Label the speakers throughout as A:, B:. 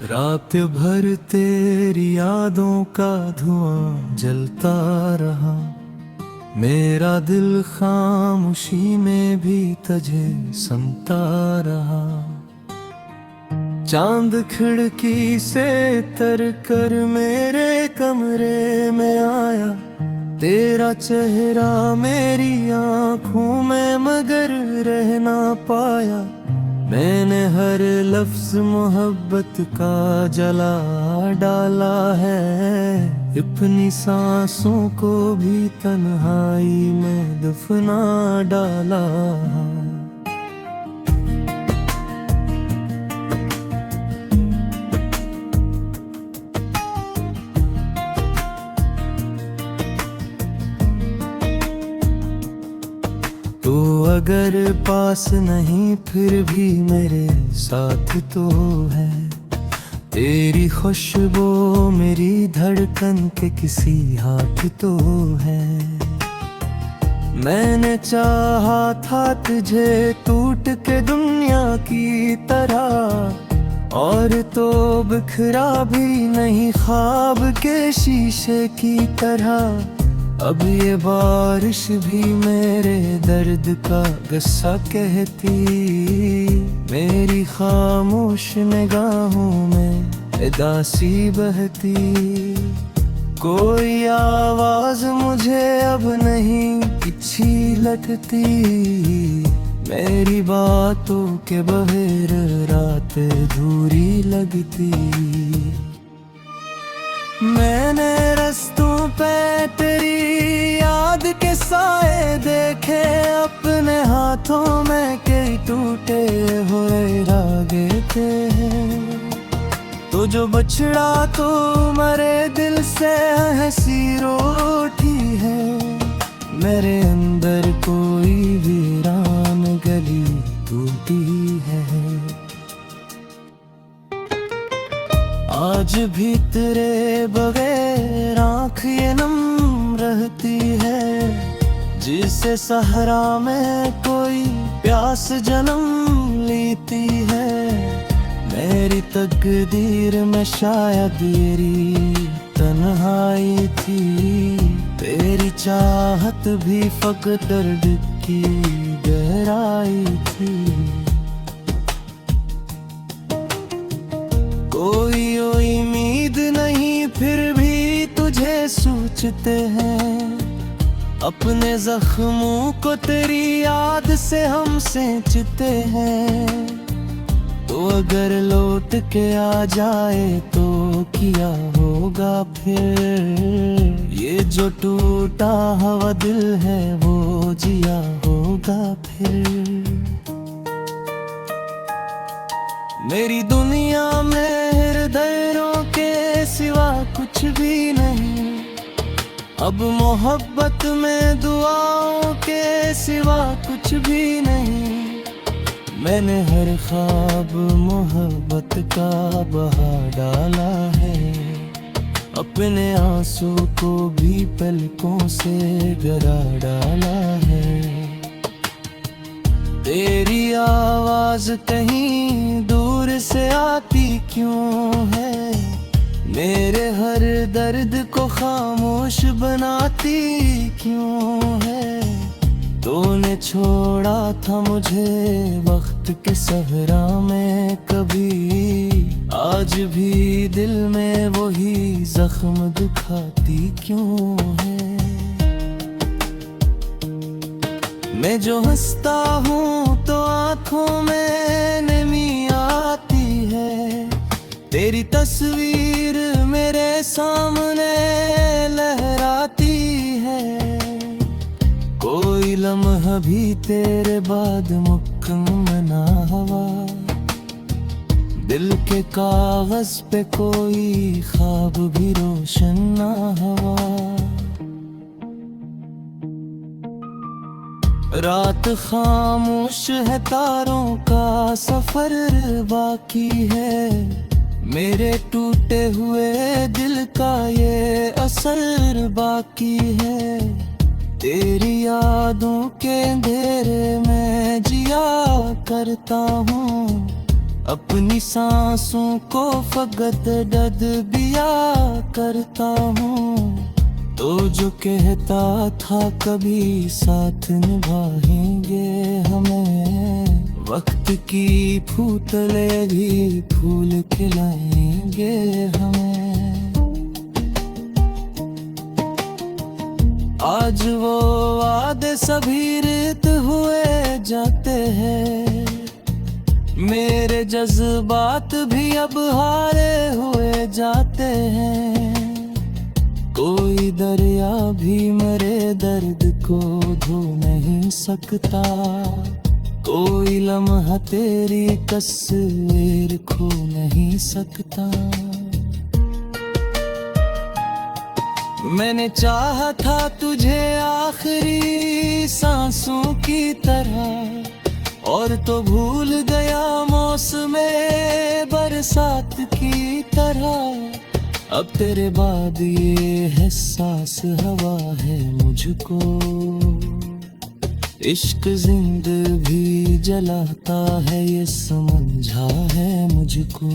A: रात भर तेरी यादों का धुआं जलता रहा। मेरा दिल खामोशी में भी तुझे सुनता रहा। चांद खिड़की से तर कर मेरे कमरे में आया। तेरा चेहरा मेरी आंखों में मगर रह ना पाया। मैंने हर लफ्ज मोहब्बत का जला डाला है। अपनी सांसों को भी तन्हाई में दफना डाला। तो अगर पास नहीं फिर भी मेरे साथ तो है। तेरी खुशबू मेरी धड़कन के किसी हाथ तो है। मैंने चाहा था तुझे टूट के दुनिया की तरह, और तो बिखरा भी नहीं ख्वाब के शीशे की तरह। अब ये बारिश भी मेरे दर्द का गुस्सा कहती। मेरी खामोश निगाहों में उदासी बहती। कोई आवाज मुझे अब नहीं पीछे लटती। मेरी बातों के बगैर रात अधूरी लगती। मैंने रस्तों पे तेरी याद के साए देखे अपने हाथों में, कई टूटे हुए रागे थे। तो जो बछड़ा तो मरे दिल से हंसी रोटी है। मेरे अंदर कोई वीरान गली टूटी है। आज भी तेरे बगैर आँख ये नम रहती है। जिसे सहरा में कोई प्यास जन्म लेती है। मेरी तकदीर में शायद तेरी तन्हाई थी। तेरी चाहत भी फकत दर्द की गहराई थी। कोई उम्मीद नहीं फिर भी तुझे सोचते हैं। अपने जख्मों को तेरी याद से हम सेंचते हैं। तो अगर लौट के आ जाए तो किया होगा फिर। ये जो टूटा हुआ दिल है वो जिया होगा फिर। मेरी दुनिया में हृदयों के सिवा कुछ भी नहीं। अब मोहब्बत में दुआओं के सिवा कुछ भी नहीं। मैंने हर ख्वाब मोहब्बत का बहा डाला है। अपने आंसू को भी पलकों से गिरा डाला है। तेरी आवाज कहीं दूर से आती क्यों है। मेरे हर दर्द को खामोश बनाती क्यों है। तूने छोड़ा था मुझे वक्त के सहरा में कभी। आज भी दिल में वही जख्म दिखाती क्यों है। मैं जो हंसता हूँ तो आँखों में नमी आती है। तेरी तस्वीर मेरे सामने लहराती है। कोई लम्हा भी तेरे बाद मुकम्मल ना हुआ। दिल के कागज पे कोई ख्वाब भी रोशन ना हुआ। रात खामोश है तारों का सफर बाकी है। मेरे टूटे हुए दिल का ये असर बाकी है। तेरी यादों के अंधेरे में जिया करता हूँ। अपनी सांसों को फकत डद बिया करता हूँ। तो जो कहता था कभी साथ निभाएंगे हमें, वक्त की फूटले भी फूल खिलाएंगे हमें। आज वो वादे सभी रित हुए जाते हैं, मेरे जज्बात भी अब हारे हुए जाते हैं। कोई दरिया भी मेरे दर्द को धो नहीं सकता, कोई लम्हा तेरी तस्वीर खो नहीं सकता। मैंने चाहा था तुझे आखिरी सांसों की तरह, और तो भूल गया मौसमे बरसात की तरह। अब तेरे बाद ये एहसास हवा है मुझको, इश्क जिंदगी जलाता है ये समझा है मुझको।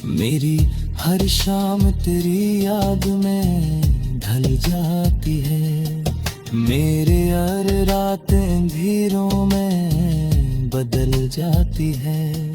A: मेरी हर शाम तेरी याद में ढल जाती है, मेरे हर रात अंधेरों में बदल जाती है।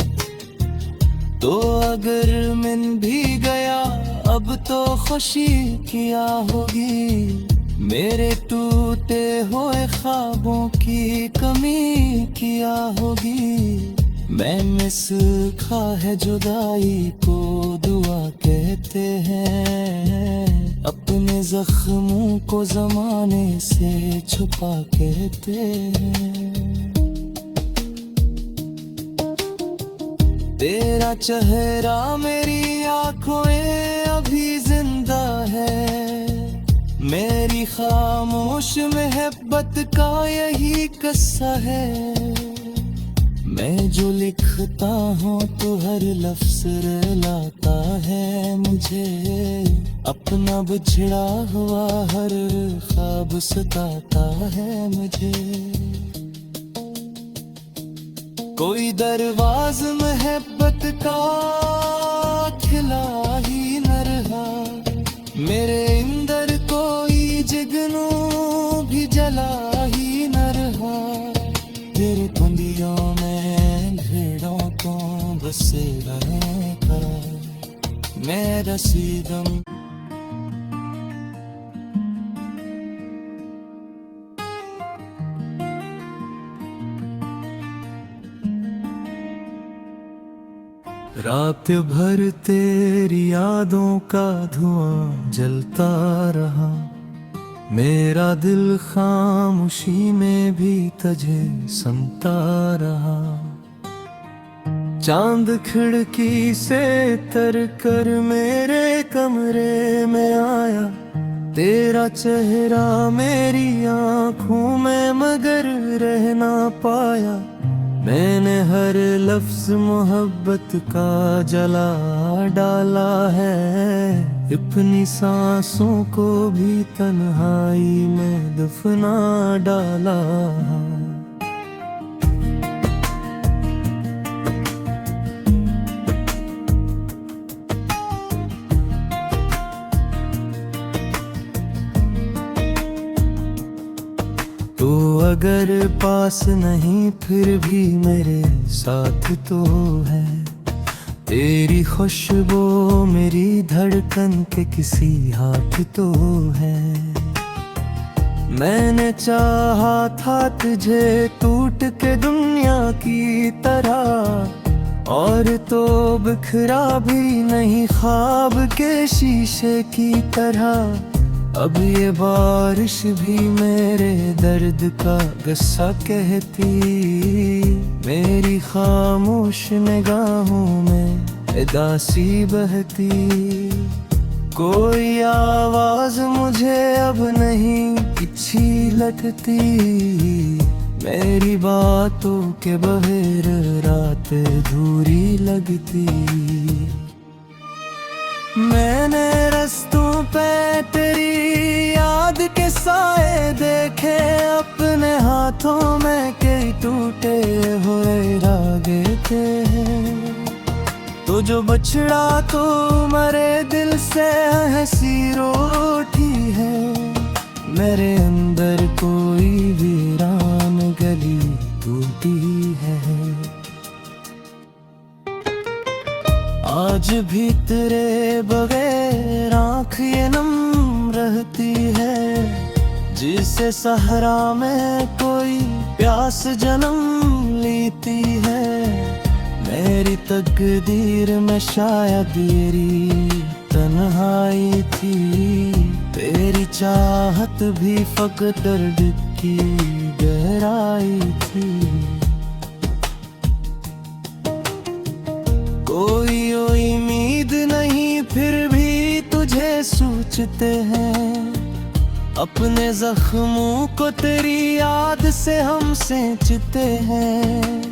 A: तो अगर मिल भी गया अब तो खुशी क्या होगी, मेरे टूटे हुए ख्वाबों की कमी क्या होगी। मैंने सीखा है जुदाई को दुआ कहते हैं, अपने जख्मों को जमाने से छुपा कहते हैं। तेरा चेहरा मेरी आंखों में अभी जिंदा है, मेरी खामोश मोहब्बत का यही किस्सा है। मैं जो लिखता हूँ तो हर लफ्ज़ रुलाता है मुझे, अपना बिछड़ा हुआ हर ख्वाब सताता है मुझे। कोई दरवाज़ मोहब्बत का खिला ही न रहा, मेरे अंदर कोई जिगनू भी जला ही न रहा। तेरे कुंदियों में भेड़ों को बसे रहने का मैं रसीदम। रात भर तेरी यादों का धुआं जलता रहा, मेरा दिल खामोशी में भी तुझे सुनता रहा। चांद खिड़की से तर कर मेरे कमरे में आया, तेरा चेहरा मेरी आंखों में मगर रह ना पाया। मैंने हर लफ्ज मोहब्बत का जला डाला है, अपनी सांसों को भी तन्हाई में दफना डाला। तो अगर पास नहीं फिर भी मेरे साथ तो है, तेरी खुशबू मेरी धड़कन के किसी हाथ तो है। मैंने चाहा था तुझे टूट के दुनिया की तरह, और तो बिखरा भी नहीं ख्वाब के शीशे की तरह। अब ये बारिश भी मेरे दर्द का गुस्सा कहती, मेरी खामोश निगाहों में उदासी बहती। कोई आवाज मुझे अब नहीं पीछे लटती, मेरी बातों के बगैर रात अधूरी लगती। मैंने रस्तों पे तेरी याद के साए देखे, अपने हाथों में कई टूटे हुए रागे थे। जो बछड़ा तो मरे दिल से हंसी रोटी है, मेरे अंदर कोई वीरान गली टूटी है। आज भी तेरे बगैर आँख ये नम रहती है, जिसे सहरा में कोई प्यास जन्म लेती है। मेरी तकदीर में शायद तेरी तन्हाई थी, तेरी चाहत भी फकत दर्द की गहराई थी। कोई उम्मीद नहीं फिर भी तुझे सोचते हैं, अपने जख्मों को तेरी याद से हम सेंचते हैं।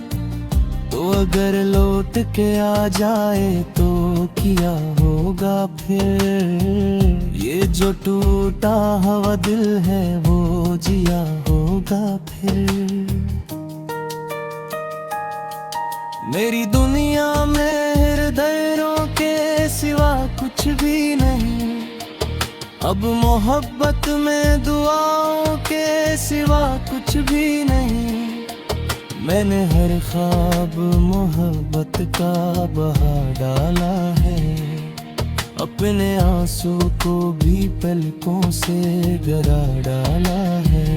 A: तो अगर लौट के आ जाए तो किया होगा फिर, ये जो टूटा हुआ दिल है वो जिया होगा फिर। मेरी दुनिया में हृदयों के सिवा कुछ भी नहीं, अब मोहब्बत में दुआओं के सिवा कुछ भी नहीं। मैंने हर ख्वाब मोहब्बत का बहा डाला है, अपने आंसू को भी पलकों से गिरा डाला है।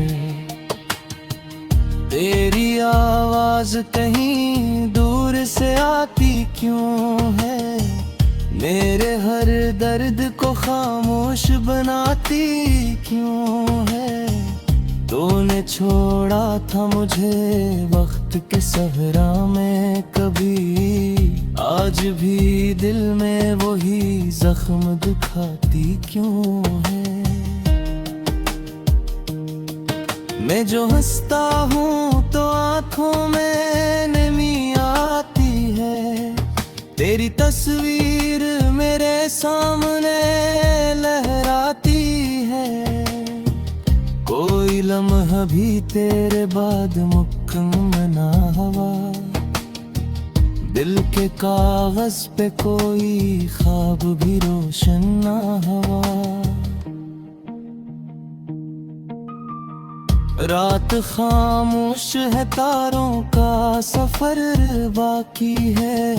A: तेरी आवाज कहीं दूर से आती क्यों है, मेरे हर दर्द को खामोश बनाती क्यों है। तूने छोड़ा था मुझे वक्त के सहरा में कभी, आज भी दिल में वही जख्म दुखाती क्यों है। मैं जो हंसता हूँ तो आँखों में नमी आती है, तेरी तस्वीर मेरे सामने लहराती है। कोई लम्हा भी तेरे बाद मुकम्मल ना हुआ, दिल के कागज पे कोई ख्वाब भी रोशन ना हुआ। रात खामोश है, तारों का सफर बाकी है,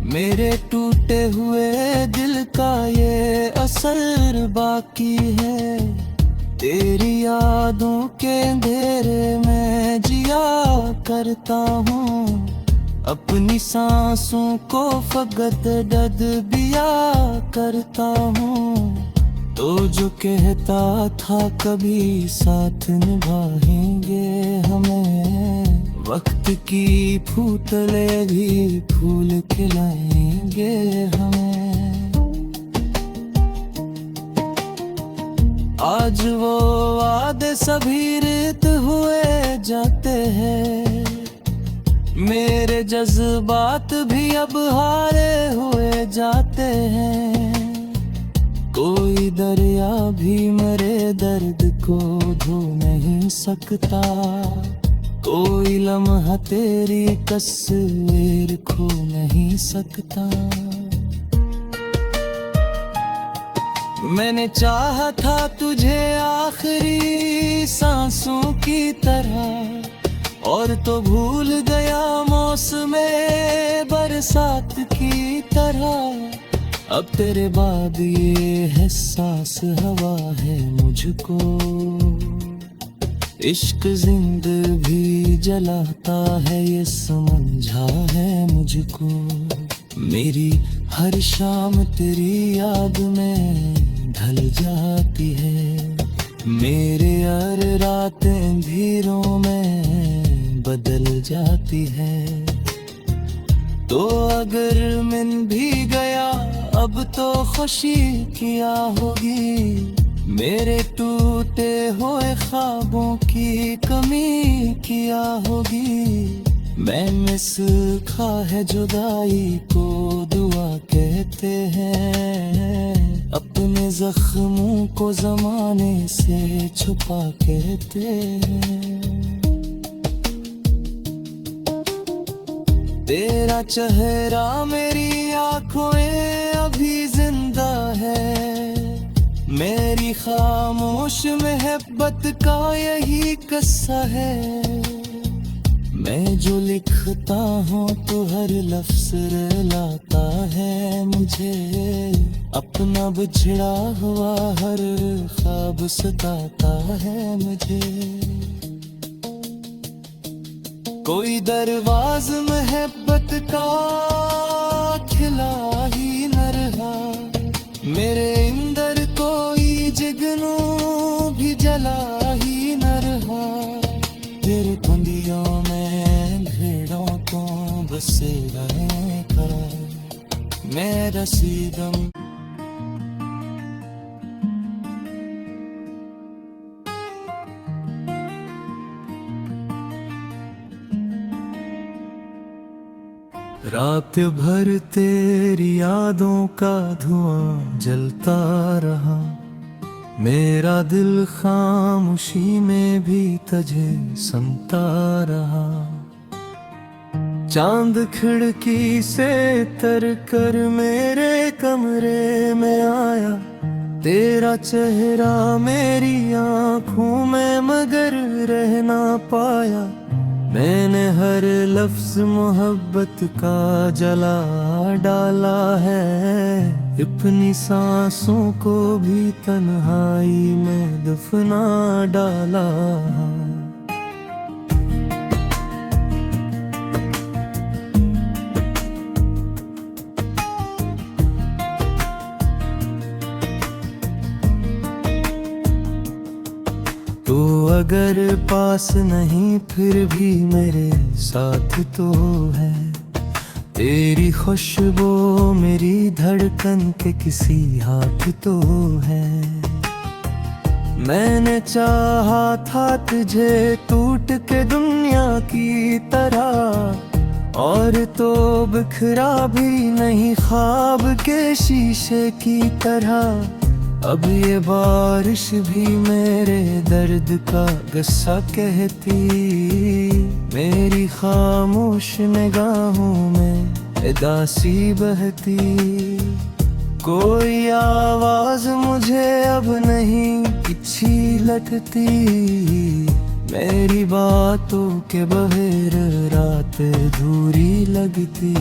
A: मेरे टूटे हुए दिल का ये असर बाकी है। तेरी यादों के अंधेरे में जिया करता हूँ, अपनी सांसों को फकत दर्द बिया करता हूँ। तो जो कहता था कभी साथ निभाएंगे हमें, वक्त की फूटले भी फूल खिलाएंगे हमें। आज वो वादे सभी रित हुए जाते हैं, मेरे जज्बात भी अब हारे हुए जाते हैं। कोई दरिया भी मेरे दर्द को धो नहीं सकता, कोई लम्हा तेरी तस्वीर खो नहीं सकता। मैंने चाहा था तुझे आखिरी सांसों की तरह, और तो भूल गया मौसमे बरसात की तरह। अब तेरे बाद ये एहसास हवा है मुझको, इश्क जिंद भी जलाता है ये समझा है मुझको। मेरी हर शाम तेरी याद में ढल जाती है, मेरे हर रातें अंधेरों में बदल जाती है। तो अगर मिल भी गया अब तो खुशी क्या होगी, मेरे टूटे हुए ख्वाबों की कमी क्या होगी। मैंने सीखा है जुदाई को दुआ कहते हैं, अपने जख्मों को जमाने से छुपा कहते हैं। तेरा चेहरा मेरी खोए अभी जिंदा है। मेरी खामोश मोहब्बत का यही किस्सा है। मैं जो लिखता हूँ तो हर लफ्ज रुलाता है मुझे। अपना बिछड़ा हुआ हर ख्वाब सताता है मुझे। कोई दरवाज़ मोहब्बत का खिला ही न रहा। मेरे अंदर कोई जिगनू भी जला ही न रहा। तेरे कुंदियों में भेड़ों को बसेरा का मैं रसीदम। रात भर तेरी यादों का धुआं जलता रहा। मेरा दिल खामोशी में भी तुझे सुनता रहा। चांद खिड़की से तर कर मेरे कमरे में आया। तेरा चेहरा मेरी आंखों में मगर रह ना पाया। मैंने हर लफ्ज मोहब्बत का जला डाला है। अपनी सांसों को भी तन्हाई में दफना डाला। तो अगर पास नहीं फिर भी मेरे साथ तो है। तेरी खुशबू मेरी धड़कन के किसी हाथ तो है। मैंने चाहा था तुझे टूट के दुनिया की तरह। और तो बिखरा भी नहीं ख्वाब के शीशे की तरह। अब ये बारिश भी मेरे दर्द का गस्सा कहती। मेरी खामोश निगाहों में उदासी बहती। कोई आवाज मुझे अब नहीं अच्छी लगती। मेरी बातों के बगैर रात अधूरी लगती।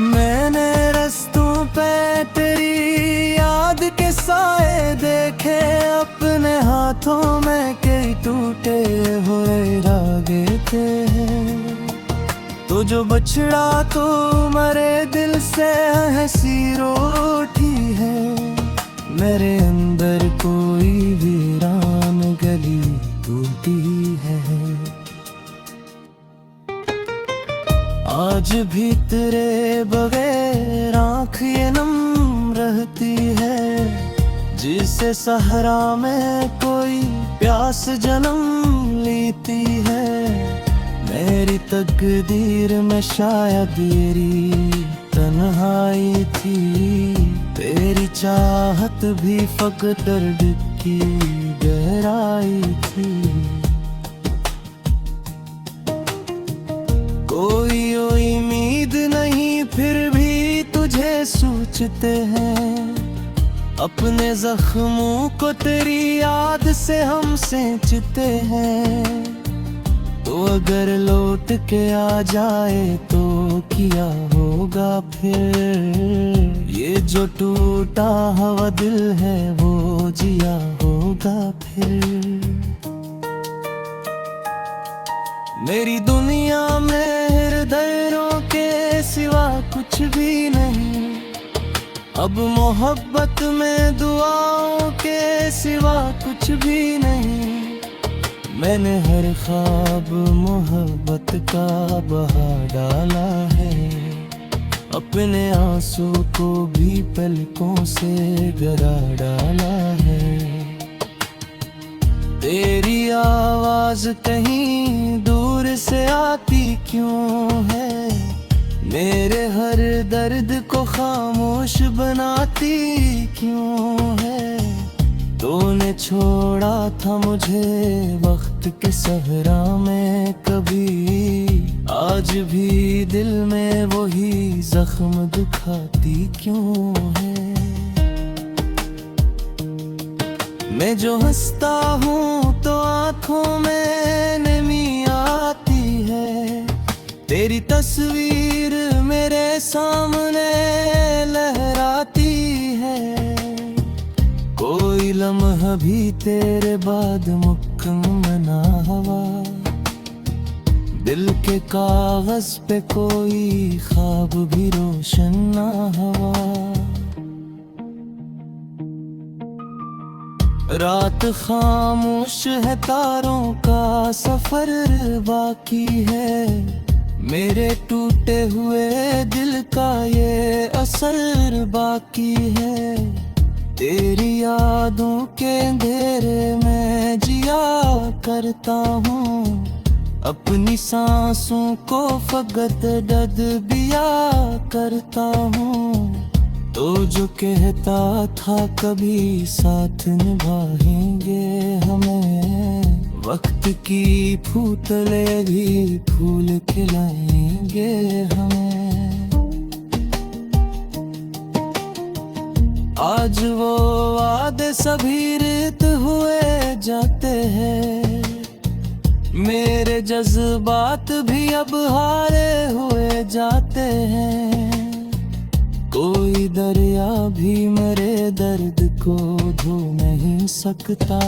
A: मैंने रस्तों पे तेरी याद के साए देखे अपने हाथों में। कई टूटे हुए धागे थे। तो जो बछड़ा तो मरे दिल से हंसी रोटी है। मेरे अंदर कोई वीरान गली टूटी है। आज भी तेरे बगैर आँख ये नम रहती है। जिसे सहरा में कोई प्यास जन्म लेती है। मेरी तकदीर में शायद तेरी तन्हाई थी। तेरी चाहत भी फकत दर्द की गहराई थी। कोई उम्मीद नहीं फिर भी तुझे सोचते हैं। अपने जख्मों को तेरी याद से हम सेंचते हैं। तो अगर लौट के आ जाए तो किया होगा फिर। ये जो टूटा हुआ दिल है वो जिया होगा फिर। मेरी दुनिया में हृदयों के सिवा कुछ भी नहीं। अब मोहब्बत में दुआओं के सिवा कुछ भी नहीं। मैंने हर ख्वाब मोहब्बत का बहा डाला है। अपने आंसू को भी पलकों से गिरा डाला है। तेरी आवाज कहीं दूर से आती क्यों है। मेरे हर दर्द को खामोश बनाती क्यों है। तूने छोड़ा था मुझे वक्त के सहरा में कभी आज भी दिल में वही जख्म दुखाती क्यों है। मैं जो हंसता हूँ तो आंखों में नमी आती है, तेरी तस्वीर मेरे सामने लहराती है। कोई लम्हा भी तेरे बाद मुकम्मल ना हुआ, दिल के कागज पे कोई ख्वाब भी रोशन ना हुआ। रात खामोश है, तारों का सफर बाकी है, मेरे टूटे हुए दिल का ये असर बाकी है। तेरी यादों के अंधेरे में जिया करता हूँ, अपनी सांसों को फकत डद बिया करता हूँ। तो जो कहता था कभी साथ निभाएंगे हमें, वक्त की फूटले भी फूल खिलाएंगे हमें। आज वो वादे सभी रित हुए जाते हैं, मेरे जज्बात भी अब हारे हुए जाते हैं। कोई दरिया भी मेरे दर्द को धो नहीं सकता,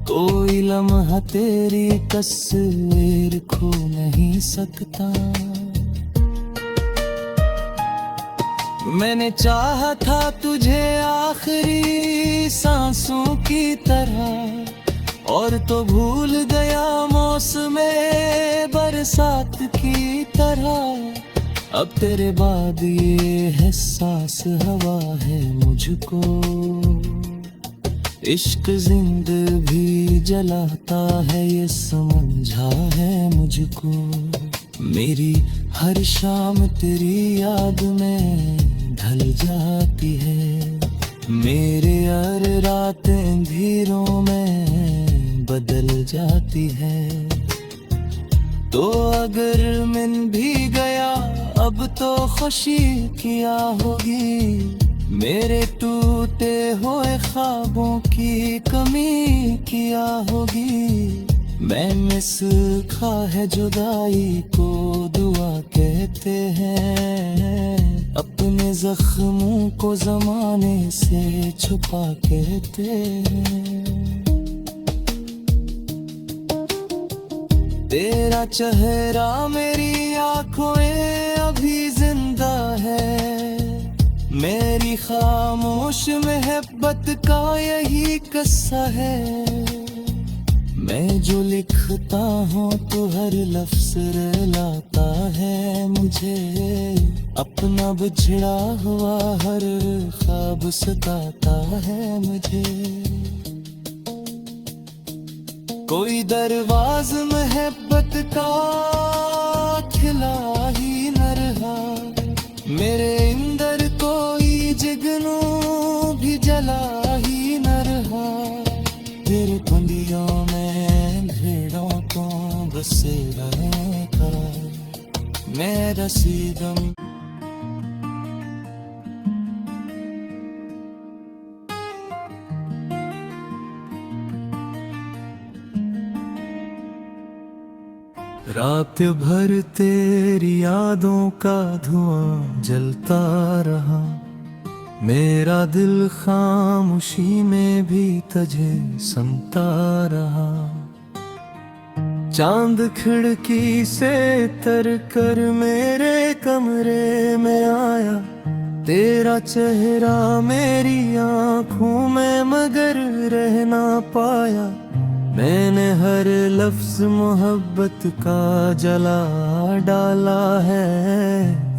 A: कोई लम्हा तेरी तस्वीर खो नहीं सकता। मैंने चाहा था तुझे आखिरी सांसों की तरह, और तो भूल गया मौसमे बरसात की तरह। अब तेरे बाद ये एहसास हवा है मुझको, इश्क जिंद भी जलाता है ये समझा है मुझको। मेरी हर शाम तेरी याद में ढल जाती है, मेरे हर रात अंधेरों में बदल जाती है। तो अगर मिल भी गया अब तो खुशी क्या होगी, मेरे टूटे हुए ख्वाबों की कमी क्या होगी। मैंने सीखा है जुदाई को दुआ कहते हैं, अपने जख्मों को जमाने से छुपा कहते हैं। तेरा चेहरा मेरी आंखों में अभी जिंदा है, मेरी खामोश मोहब्बत का यही किस्सा है। मैं जो लिखता हूँ तो हर लफ्ज रुलाता है मुझे, अपना बिछड़ा हुआ हर ख्वाब सताता है मुझे। कोई दरवाज़ मोहब्बत का खिला ही न रहा, मेरे अंदर कोई जिगनू भी जला ही न रहा। तेरे कुंडियों में भेड़ों को बसे रहने का मेरा सीदम। रात भर तेरी यादों का धुआं जलता रहा, मेरा दिल खामोशी में भी तुझे सुनता रहा। चांद खिड़की से तर कर मेरे कमरे में आया, तेरा चेहरा मेरी आंखों में मगर रह ना पाया। मैंने हर लफ्ज मोहब्बत का जला डाला है,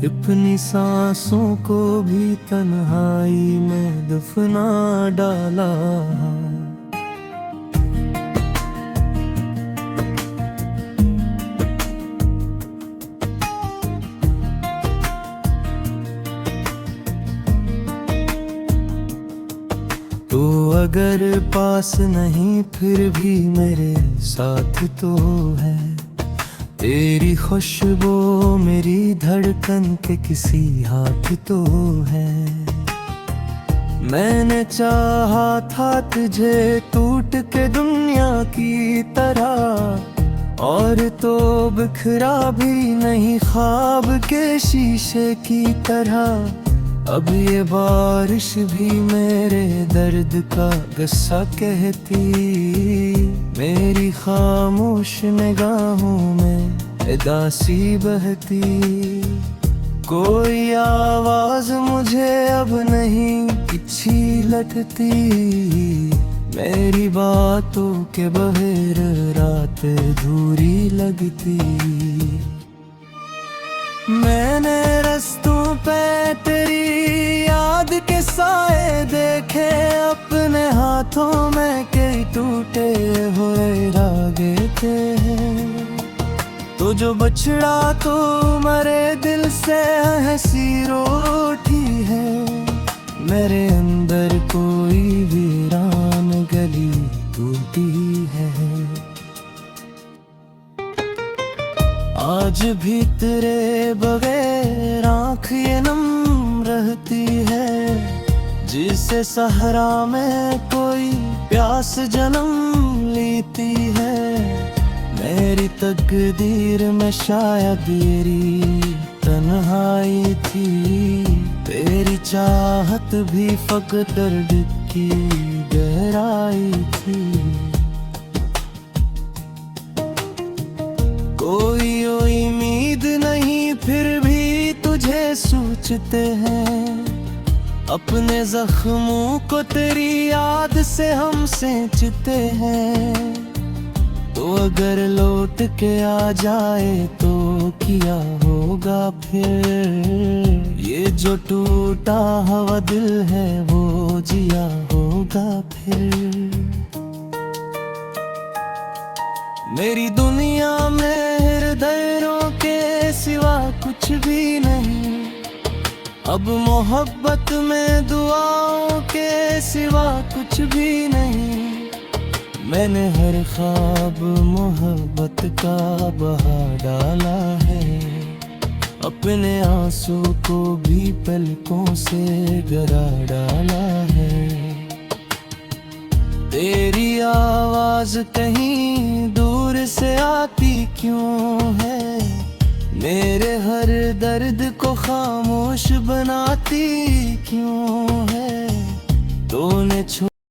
A: अपनी सांसों को भी तन्हाई में दफना डाला। तो अगर पास नहीं फिर भी मेरे साथ तो है, तेरी खुशबू मेरी धड़कन के किसी हाथ तो है। मैंने चाहा था तुझे टूट के दुनिया की तरह, और तो बिखरा भी नहीं ख्वाब के शीशे की तरह। अब ये बारिश भी मेरे दर्द का गस्सा कहती, मेरी खामोश निगाहों में उदासी बहती। कोई आवाज मुझे अब नहीं पीछे लटती, मेरी बातों के बगैर रात अधूरी लगती। मैंने रस्तों पे तेरी याद के साए देखे, अपने हाथों में कई टूटे हुए रागे थे। तो जो बछड़ा तो मरे दिल से हंसी रोटी है, मेरे अंदर कोई वीरान गली टूटी है। आज भी तेरे बगैर आँख ये नम रहती है, जिसे सहरा में कोई प्यास जन्म लेती है। मेरी तकदीर में शायद तेरी तन्हाई थी, तेरी चाहत भी फकत दर्द की गहराई थी। कोई उम्मीद नहीं फिर भी तुझे सोचते हैं, अपने जख्मों को तेरी याद से हम सेंचते हैं। तो अगर लौट के आ जाए तो किया होगा फिर, ये जो टूटा हुआ दिल है वो जिया होगा फिर। मेरी दुनिया में हृदयों के सिवा कुछ भी नहीं, अब मोहब्बत में दुआओं के सिवा कुछ भी नहीं। मैंने हर ख्वाब मोहब्बत का बहा डाला है, अपने आंसू को भी पलकों से गिरा डाला है। तेरी आवाज कहीं दूर से आती क्यों है, मेरे हर दर्द को खामोश बनाती क्यों है। तूने